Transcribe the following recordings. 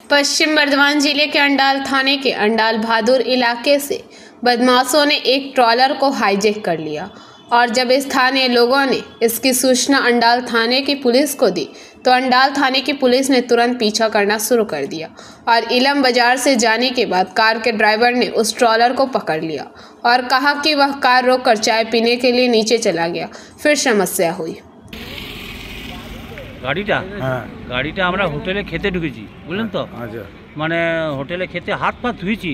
पश्चिम बर्धमान जिले के अंडाल थाने के अंडाल बहादुर इलाके से बदमाशों ने एक ट्रॉलर को हाईजैक कर लिया और जब स्थानीय लोगों ने इसकी सूचना अंडाल थाने की पुलिस को दी तो अंडाल थाने की पुलिस ने तुरंत पीछा करना शुरू कर दिया और इलम बाजार से जाने के बाद कार के ड्राइवर ने उस ट्रॉलर को पकड़ लिया और कहा कि वह कार रोककर चाय पीने के लिए नीचे चला गया। फिर समस्या हुई। गाड़ीटा আমরা হোটেলে খেতে ঢুকেছি বুঝলেন তো। মানে হোটেলে খেতে হাত পা ধুয়েছি,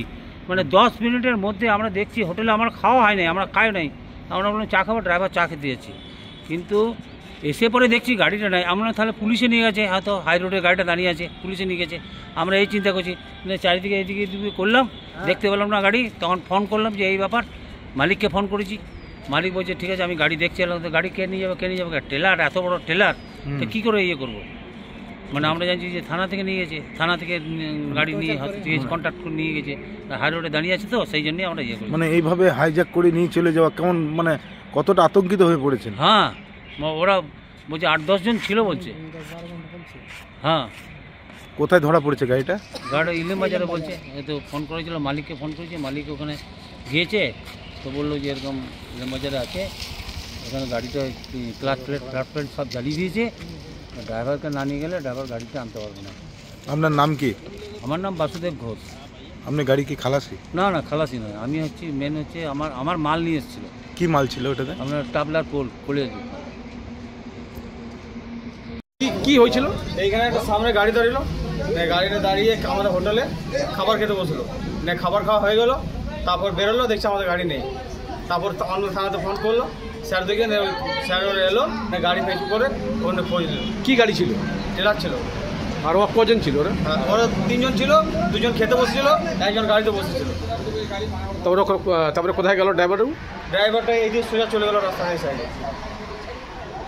মানে 10 মিনিটের মধ্যে আমরা দেখছি হোটেলে আমার খাওয়া হয় নাই, আমরা খাই নাই। আমরা বললাম চা খাবো, ড্রাইভার চা খেতে দিয়েছি, কিন্তু এসে পরে দেখছি গাড়িটা নাই। আমরা তাহলে পুলিশে নিয়ে গেছে, হয়তো হাই রোডে গাড়িটা দাঁড়িয়ে আছে, পুলিশে নিয়ে গেছে। আমরা এই চিন্তা করছি, চারিদিকে এইদিকে করলাম, দেখতে পেলাম না গাড়ি। তখন ফোন করলাম যে এই ব্যাপার, মালিককে ফোন করেছি। মালিক বলছে ঠিক আছে আমি গাড়ি দেখছি। গাড়ি কে নিয়ে যাবে ট্রেলার, এত বড় ট্রেলার তো কী করে ইয়ে করবো। মানে আমরা জানছি যে থানা থেকে নিয়ে গেছে, থানা থেকে গাড়ি নিয়ে কন্ট্যাক্ট করে নিয়ে গেছে, হাই রোডে দাঁড়িয়ে আছে, তো সেই জন্যই আমরা ইয়ে করি। মানে এইভাবে হাইজ্যাক করে নিয়ে চলে যাওয়া কেমন, মানে কতটা আতঙ্কিত হয়ে পড়েছেন? হ্যাঁ, ওরা বলছে 8-10 জন ছিল বলছে। হ্যাঁ, কোথায় ধরা পড়েছে গাড়িটা? ইলিম বাজারে বলছে। তো ফোন করেছিল, মালিককে ফোন করেছে, মালিক ওখানে গিয়েছে, তো বললো যে এরকম ইলিম বাজারে আছে, ওখানে গাড়িটা ক্লাচ প্লেট সব জ্বালিয়ে দিয়েছে, ড্রাইভারকে না নিয়ে গেলে ড্রাইভার গাড়িটা আনতে পারবে না। আপনার নাম কি? আমার নাম বাসুদেব ঘোষ। আপনি গাড়ি কি খালাসি? না না, খালাসি নয়, আমি হচ্ছি মেন হচ্ছে আমার মাল নিয়ে এসেছিলো। কি মাল ছিল ওটাতে? আপনার টাবলার কোলে। কি হয়েছিল? এইখানে একটা সামনে গাড়ি দাঁড়িয়েছিল, গাড়িটা দাঁড়িয়ে আমাদের হোটেলে খাবার খেতে বসলো, খাবার খাওয়া হয়ে গেল, তারপর বেরোলো, দেখছি আমাদের গাড়ি নেই। তারপর অন্য থানাতে ফোন করলো, স্যার দেখে স্যার এলো, গাড়ি ফেঁচু করে ওখানে খোঁজ নিল। কী গাড়ি ছিল? ট্রেলার ছিল। আর ওরা কজন ছিল? ওরা 3 জন ছিল, 2 জন খেতে বসেছিল, 1 জন গাড়িতে বসেছিল। তারপরে কোথায় গেল ড্রাইভারটা এই দিয়ে সোজা চলে গেল রাস্তা সাইডে।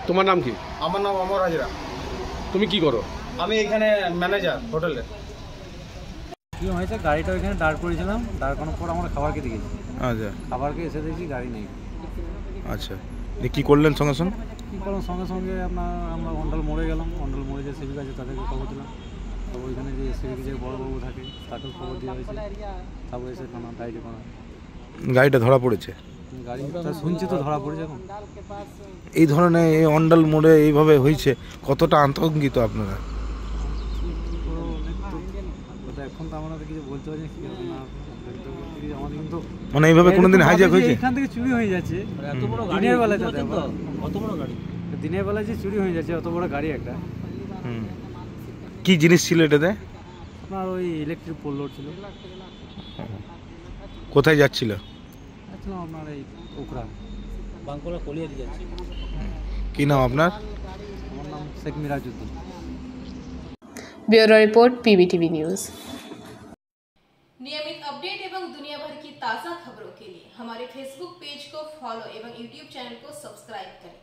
তোমার নাম কি? আমার নাম অমর হাজরা। তুমি কি করো? আমি এখানে ম্যানেজার হোটেলে। কী হয়েছে, গাড়িটা ওইখানে দাঁড় করেছিলাম, দাঁড় করানোর পর আমরা খাবার খেতে গেছি। আচ্ছা, খাবার খেয়ে এসে দেখছি গাড়ি নেই। আচ্ছা, কী করলেন সঙ্গে সঙ্গে? কী করলাম, সঙ্গে সঙ্গে আমরা অন্ডাল মোড়ে গেলাম, অন্ডাল মোড়ে যে সিভিক আছে তাদেরকে খবর দিলাম। তারপর ওইখানে যে সিভিক যে বড়োবাবু থাকে তাকেও খবর দেওয়া হয়েছে। তারপর এসে গাড়িটা গাড়িটা ধরা পড়েছে। গাড়িটা শুনছি তো ধরা পড়েছে। এখন এই ধরনের এই অন্ডাল মোড়ে এইভাবে হয়েছে, কতটা আতঙ্কিত আপনারা? এখন তো আমরা কিছু বলতে পারছি না, আমাদের কিন্তু মানে এইভাবে কোনোদিন হাইজ্যাক হয়েছে? এখান থেকে চুরি হয়ে যাচ্ছে দিনের বেলায়, অত বড় গাড়ি দিনের বেলায় যে চুরি হয়ে যাচ্ছে, অত বড় গাড়ি একটা। কি জিনিস ছিল এটাতে? আপনার ওই ইলেকট্রিক পোল লোড ছিল। কোথায় যাচ্ছিল? আপনার এই ওকরা বাঙ্কুরা কলিয়ে দিয়ে যাচ্ছে। কি নাম আপনার? আমার নাম Sheikh Mirajuddin. Bureau report PBTV news. नियमित अपडेट एवं दुनिया भर की ताज़ा खबरों के लिए हमारे फेसबुक पेज को फॉलो एवं यूट्यूब चैनल को सब्सक्राइब करें।